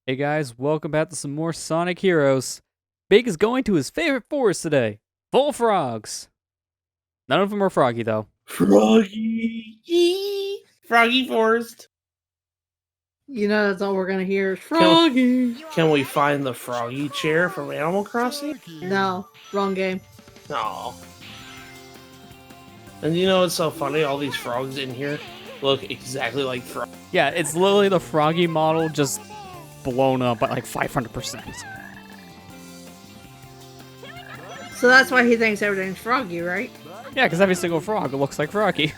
Hey guys, welcome back to some more Sonic Heroes. Big is going to his favorite forest today. Full of frogs. None of them are froggy though. Froggy! Yee! Froggy Forest. You know, that's all we're gonna hear is Froggy. Can we find the Froggy chair from Animal Crossing? No, wrong game. No. And you know what's so funny? All these frogs in here look exactly like frogs. Yeah, it's literally the froggy model just blown up by like 500%. So that's why he thinks everything's Froggy, right? Yeah, because every single frog looks like Froggy.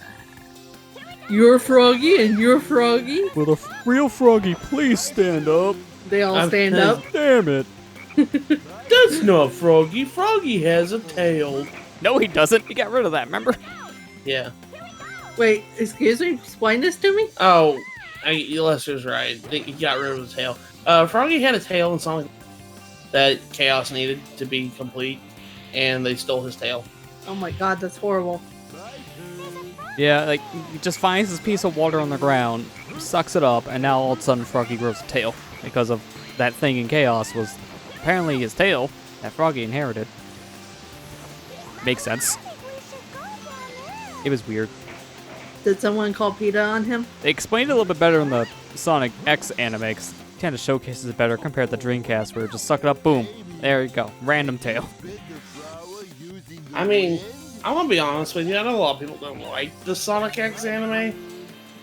You're Froggy and you're Froggy. Will the real Froggy please stand up? They all stand up. Damn it. That's not Froggy. Froggy has a tail. No, he doesn't. He got rid of that, remember? Yeah. Wait, excuse me? Explain this to me? Oh, Lester's right. He got rid of his tail. Froggy had a tail in Sonic that Chaos needed to be complete, and they stole his tail. Oh my god, that's horrible. Yeah, like, he just finds this piece of water on the ground, sucks it up, and now all of a sudden Froggy grows a tail. Because of that thing in Chaos was apparently his tail that Froggy inherited. Makes sense. It was weird. Did someone call PETA on him? They explained it a little bit better in the Sonic X anime, 'cause it kind of showcases it better compared to Dreamcast, where it just suck it up, boom, there you go, random tail. I mean, I'm gonna be honest with you, I know a lot of people don't like the Sonic X anime.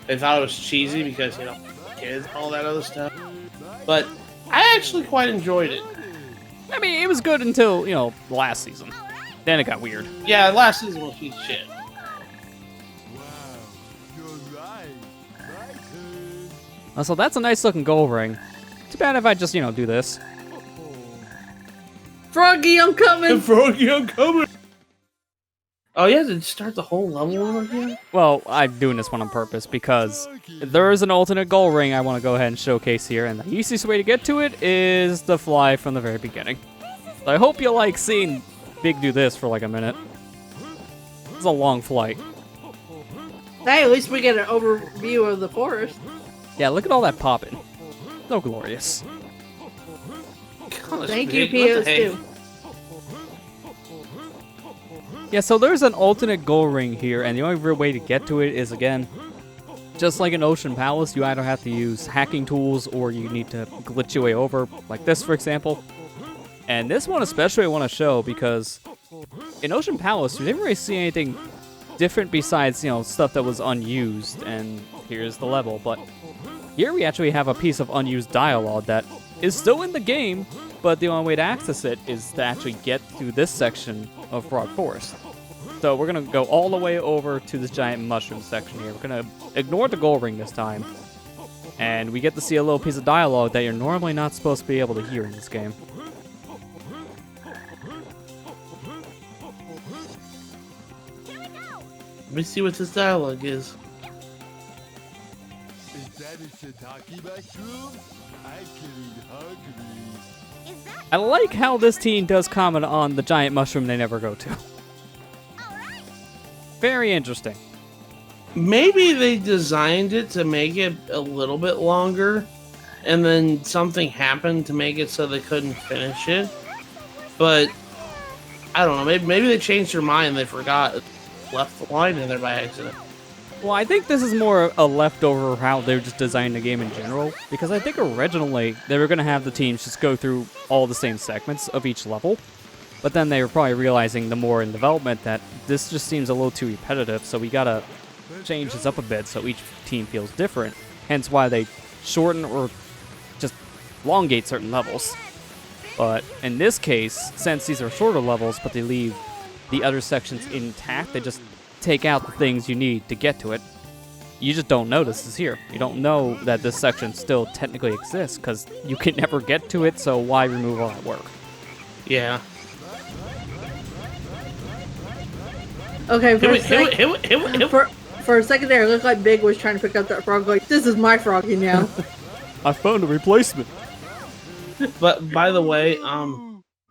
They thought it was cheesy because, you know, kids and all that other stuff. But I actually quite enjoyed it. I mean, it was good until, you know, last season. Then it got weird. Yeah, last season was a piece of shit. So that's a nice looking gold ring. Too bad if I just, you know, do this. Froggy, I'm coming! Froggy, I'm coming! Oh, yeah, did you start the whole level over again? Well, I'm doing this one on purpose because there is an alternate gold ring I want to go ahead and showcase here, and the easiest way to get to it is to fly from the very beginning. So I hope you like seeing Big do this for like a minute. It's a long flight. Hey, at least we get an overview of the forest. Yeah, look at all that popping. So glorious. Gosh, Thank you, Big, what the heck? PS2. Yeah, so there's an alternate gold ring here, and the only real way to get to it is, again, just like in Ocean Palace, you either have to use hacking tools or you need to glitch your way over, like this, for example. And this one especially I want to show because in Ocean Palace, you didn't really see anything different besides, you know, stuff that was unused, and here's the level. But here we actually have a piece of unused dialogue that is still in the game, but the only way to access it is to actually get to this section of Frog Forest. So we're going to go all the way over to this giant mushroom section here. We're going to ignore the gold ring this time. And we get to see a little piece of dialogue that you're normally not supposed to be able to hear in this game. Let me see what this dialogue is. Is that a shiitake mushroom? I'm getting hungry. I like how this team does comment on the giant mushroom they never go to. Very interesting. Maybe they designed it to make it a little bit longer, and then something happened to make it so they couldn't finish it. But I don't know. Maybe they changed their mind. They forgot, left the line in there by accident. Well, I think this is more a leftover of how they were just designing the game in general, because I think originally they were going to have the teams just go through all the same segments of each level, but then they were probably realizing the more in development that this just seems a little too repetitive, so we gotta change this up a bit so each team feels different, hence why they shorten or just elongate certain levels. But in this case, since these are shorter levels, but they leave the other sections intact, they just take out the things you need to get to it. You just don't notice it's here. You don't know that this section still technically exists because you can never get to it, so why remove all that work? Yeah. Okay, For for a second there, it looked like Big was trying to pick up that frog, like, this is my Froggy now. I found a replacement. But by the way,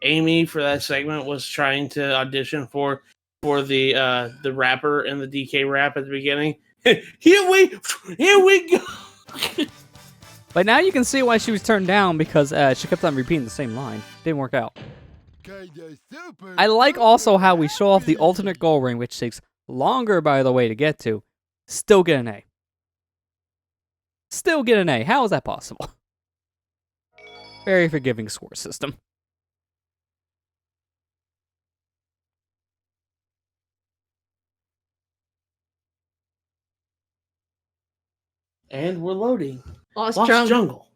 Amy for that segment was trying to audition for the rapper in the DK rap at the beginning. Here we go. But now you can see why she was turned down, because she kept on repeating the same line. Didn't work out. Kinda super. I like also how we show off the alternate goal ring, which takes longer, by the way, to get to. Still get an A. Still get an A. How is that possible? Very forgiving score system. And we're loading. Lost Lost Jungle. Jungle.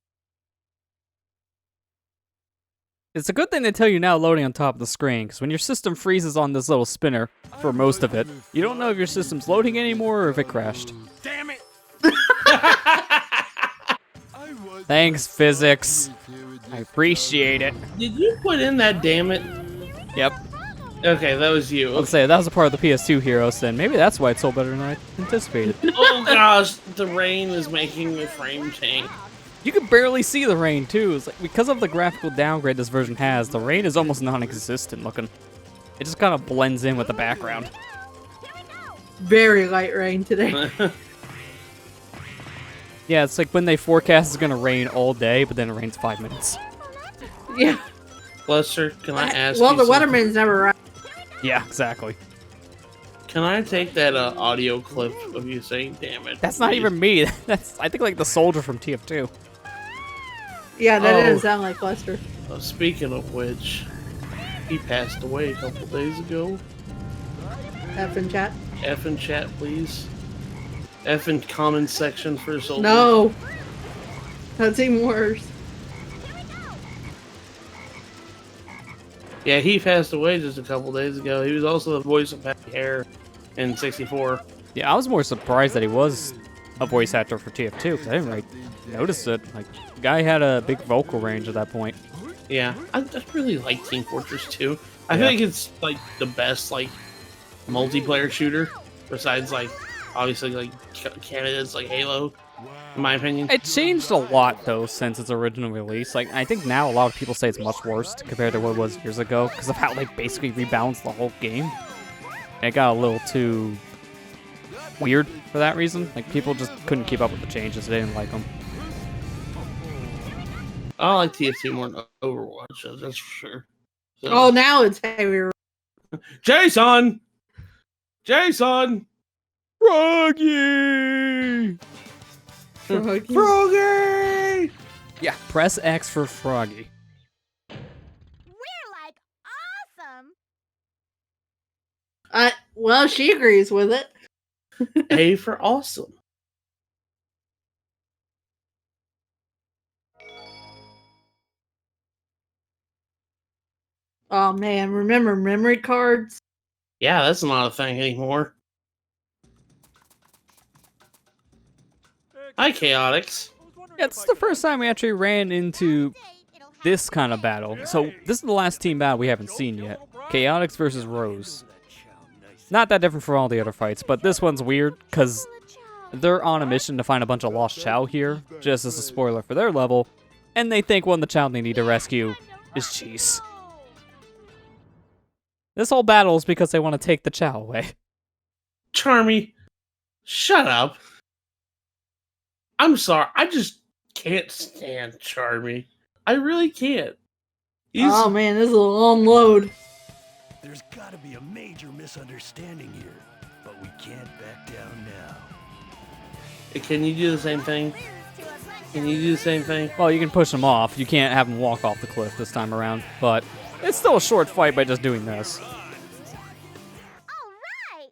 It's a good thing they tell you now loading on top of the screen, because when your system freezes on this little spinner for most of it, you don't know if your system's loading anymore or if it crashed. Damn it! Thanks, physics. I appreciate it. Did you put in that damn it? Yep. Okay, that was you. Let's say that was a part of the PS2 Heroes, then maybe that's why it sold better than I anticipated. Oh gosh, the rain is making the frame change. You can barely see the rain too. It's like, because of the graphical downgrade this version has, the rain is almost non-existent looking. It just kind of blends in with the background. Very light rain today. Yeah, it's like when they forecast it's gonna rain all day, but then it rains 5 minutes. Yeah. Lester, can I ask Well, you the something? weatherman's never right. Yeah, exactly. Can I take that audio clip of you saying "damn it"? That's not please? even me. That's, I think, like the soldier from TF2. Yeah, that Oh. didn't sound like Lester. Speaking of which, he passed away a couple days ago. F in chat. F in chat, please. F in comment section for soldier. No. That's even worse. Yeah, he passed away just a couple days ago. He was also the voice of Happy Hair in 64. Yeah, I was more surprised that he was a voice actor for TF2, because I didn't really notice it. Like, the guy had a big vocal range at that point. Yeah, I really like Team Fortress 2. I Yeah. think it's like the best like multiplayer shooter besides like obviously like candidates like Halo, in my opinion. It changed a lot, though, since its original release. Like, I think now a lot of people say it's much worse compared to what it was years ago, because of how they basically rebalanced the whole game. It got a little too weird for that reason. Like, people just couldn't keep up with the changes. They didn't like them. I like TF2 more than Overwatch, that's for sure. So, Oh, now it's heavier. Jason! Jason! Froggy! Froggy! Yeah, press X for Froggy. We're like awesome. Well, she agrees with it. A for awesome. Oh man, remember memory cards? Yeah, that's not a thing anymore. Hi, Chaotix. Yeah, it's the first time we actually ran into this kind of battle. So, this is the last team battle we haven't seen yet. Chaotix versus Rose. Not that different from all the other fights, but this one's weird, because they're on a mission to find a bunch of lost Chow here, just as a spoiler for their level, and they think one of the Chow they need to rescue is Cheese. This whole battle is because they want to take the Chow away. Charmy, shut up. I'm sorry, I just can't stand Charmy. I really can't. He's, Oh man, this is a long load. There's gotta be a major misunderstanding here, but we can't back down now. Can you do the same thing? Can you do the same thing? Well, you can push them off. You can't have them walk off the cliff this time around, but it's still a short fight by just doing this. All right.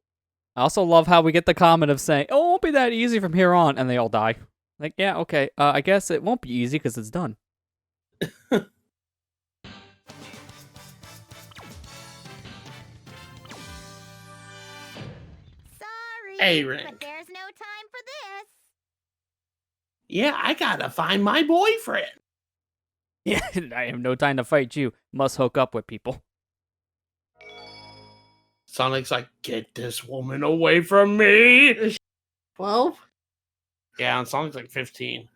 I also love how we get the comment of saying, oh, it won't be that easy from here on, and they all die. Like, yeah, okay, I guess it won't be easy because it's done. Sorry. Hey, Rick. But there's no time for this. Yeah, I gotta find my boyfriend. Yeah, I have no time to fight you. Must hook up with people. Sonic's like, get this woman away from me. 12? Yeah, and Sonic's like 15.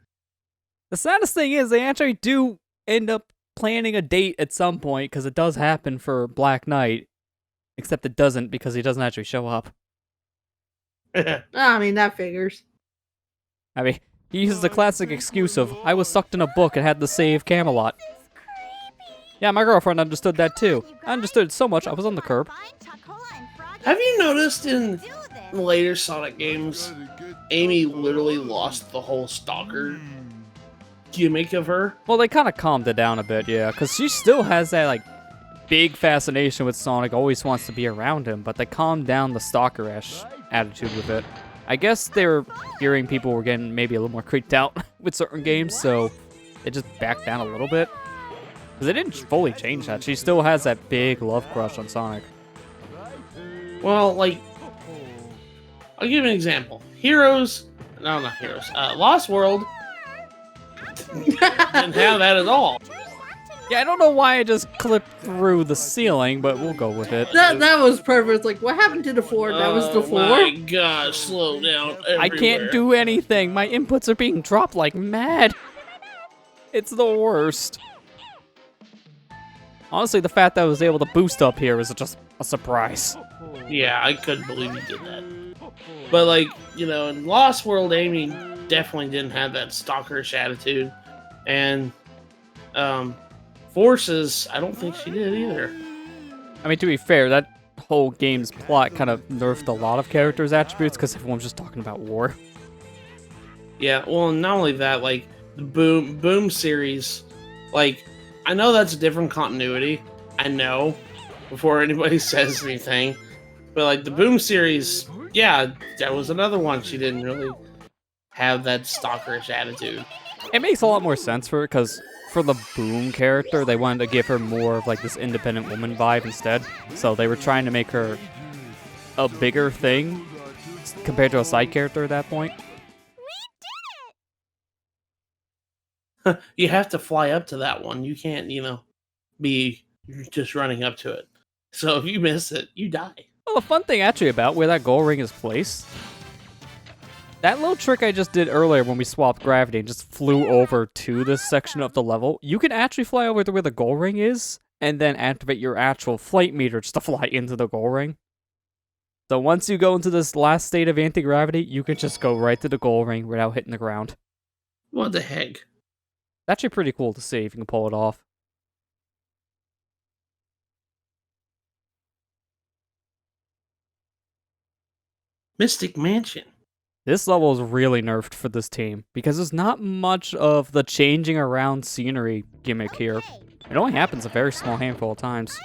The saddest thing is they actually do end up planning a date at some point, because it does happen for Black Knight. Except it doesn't, because he doesn't actually show up. I mean, that figures. I mean, He uses the classic excuse of, I was sucked in a book and had to save Camelot. Yeah, my girlfriend understood that too. I understood it so much I was on the curb. Have you noticed in later Sonic games, Amy literally lost the whole stalker gimmick of her? Well, they kind of calmed it down a bit, yeah, because she still has that, like, big fascination with Sonic, always wants to be around him, but they calmed down the stalker-ish attitude with it. I guess they were hearing people were getting maybe a little more creeped out with certain games, so they just backed down a little bit. Because they didn't fully change that. She still has that big love crush on Sonic. Well, like, I'll give you an example. Not Heroes. Lost World didn't have that at all. Yeah, I don't know why I just clipped through the ceiling, but we'll go with it. That was perfect. It's like, what happened to the floor? That was the floor? Oh my gosh, slow down everywhere. I can't do anything. My inputs are being dropped like mad. It's the worst. Honestly, the fact that I was able to boost up here is just a surprise. Yeah, I couldn't believe you did that. But, like, you know, in Lost World, Amy definitely didn't have that stalkerish attitude. And, Forces, I don't think she did either. I mean, to be fair, that whole game's plot kind of nerfed a lot of characters' attributes because everyone's just talking about war. Yeah, well, not only that, like, the Boom series, like, I know that's a different continuity. I know, before anybody says anything. But, like, the Boom series, yeah, that was another one she didn't really have that stalkerish attitude. It makes a lot more sense for it because for the Boom character, they wanted to give her more of like this independent woman vibe instead. So they were trying to make her a bigger thing compared to a side character at that point. You have to fly up to that one. You can't, you know, be just running up to it. So if you miss it, you die. Well, the fun thing actually about where that goal ring is placed, that little trick I just did earlier when we swapped gravity and just flew over to this section of the level, you can actually fly over to where the goal ring is and then activate your actual flight meter just to fly into the goal ring. So once you go into this last state of anti-gravity, you can just go right to the goal ring without hitting the ground. What the heck? It's actually pretty cool to see if you can pull it off. Mystic Mansion. This level is really nerfed for this team, because there's not much of the changing around scenery gimmick here. It only happens a very small handful of times.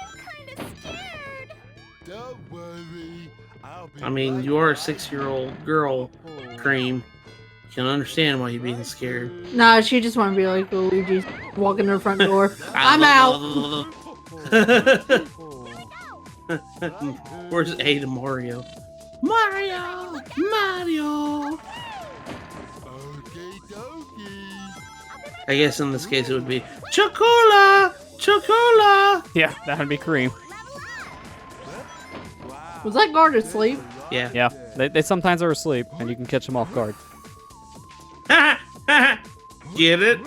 Don't worry. I'll be I mean, right you're a back. 6-year-old girl, Cream. You can understand why you're being scared. Nah, she just want to be like Luigi, walking to the front door. I'm out. Where's A to Mario? Mario! Mario! Okie dokie. I guess in this case it would be Chocola! Chocola! Yeah, that'd be Cream. Was that guard asleep? Yeah. Yeah, they sometimes are asleep, and you can catch them off guard. Get it?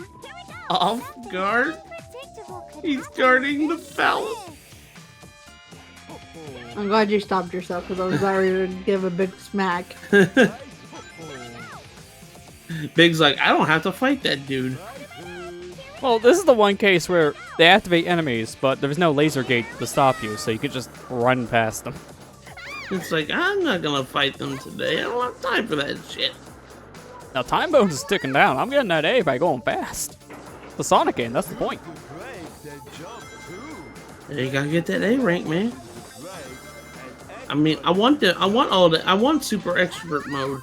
Off guard? He's guarding the fountain. I'm glad you stopped yourself because I was ready to give a big smack. Big's like, I don't have to fight that dude. Well, this is the one case where they activate enemies, but there's no laser gate to stop you, so you can just run past them. It's like, I'm not gonna fight them today. I don't have time for that shit. Now, time bonus is ticking down. I'm getting that A by going fast. The Sonic game, that's the point. Break that jump too. You gotta get that A rank, man. Right. I mean, I want super expert mode.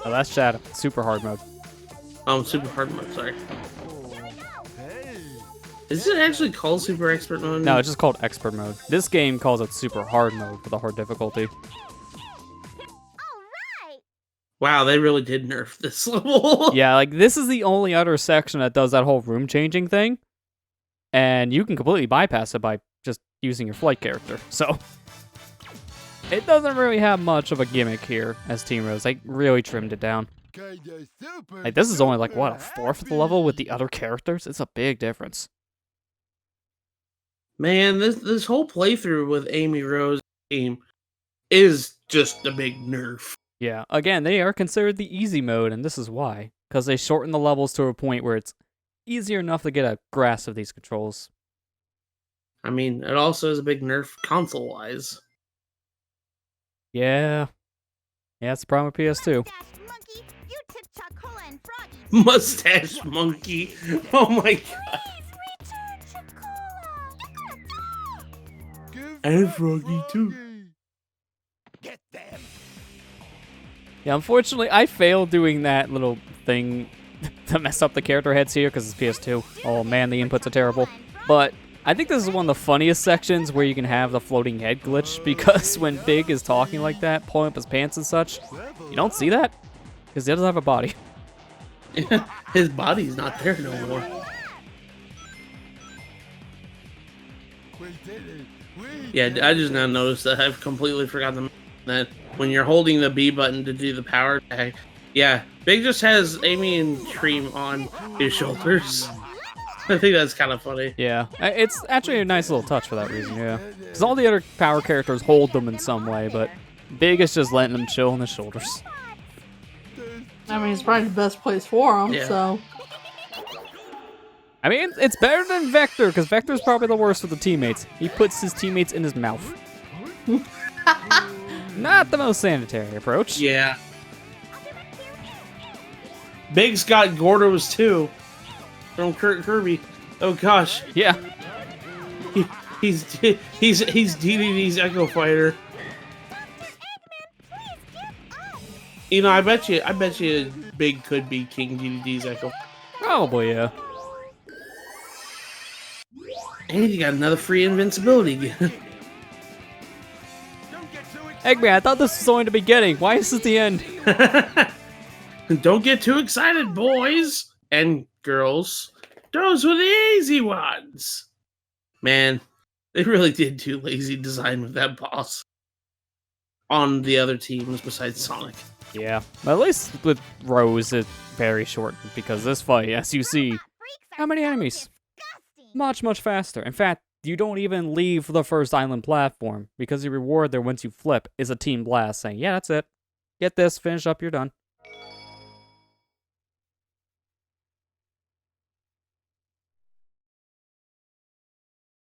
Oh, that's Shadow. Super hard mode. Super hard mode, sorry. Hey. Is it actually called super expert mode? No, it's just called expert mode. This game calls it super hard mode for the hard difficulty. Wow, they really did nerf this level. Yeah, like, this is the only other section that does that whole room changing thing. And you can completely bypass it by just using your flight character. So, it doesn't really have much of a gimmick here as Team Rose. They really trimmed it down. Kinda super. Like, this is only like, what, a fourth of the level with the other characters? It's a big difference. Man, this whole playthrough with Amy Rose team is just a big nerf. Yeah, again, they are considered the easy mode, and this is why. Because they shorten the levels to a point where it's easier enough to get a grasp of these controls. I mean, it also is a big nerf console-wise. Yeah. Yeah, that's the problem with PS2. Mustache monkey, you tip Chocola and Froggy. Mustache monkey. Oh my god. Please return Chocola. Give And that Froggy, too. Get them! Yeah, unfortunately, I failed doing that little thing to mess up the character heads here because it's PS2. Oh man, the inputs are terrible. But I think this is one of the funniest sections where you can have the floating head glitch because when Big is talking like that, pulling up his pants and such, you don't see that because he doesn't have a body. His body's not there no more. We did it. Yeah, I just now noticed that I've completely forgotten that when you're holding the B button to do the power tag, yeah, Big just has Amy and Cream on his shoulders. I think that's kind of funny. Yeah, it's actually a nice little touch for that reason, yeah. Because all the other power characters hold them in some way, but Big is just letting them chill on his shoulders. I mean, it's probably the best place for him, Yeah. so. I mean, it's better than Vector, because Vector's probably the worst with the teammates. He puts his teammates in his mouth. Not the most sanitary approach. Yeah. Big's got Gordo's too. From Kirby. Oh gosh. Yeah. He's DDD's Echo Fighter. You know, I bet you Big could be King DDD's Echo. Probably, yeah. And you got another free invincibility again. Eggman, I thought this was only the beginning. Why is this the end? Don't get too excited, boys and girls. Those were the easy ones. Man, they really did do lazy design with that boss. On the other teams besides Sonic. Yeah. But at least with Rose, it's very short, because this fight, as you see, how many enemies? Much, much faster. In fact, you don't even leave the first island platform, because the reward there once you flip is a team blast saying, yeah, that's it. Get this, finish up, you're done.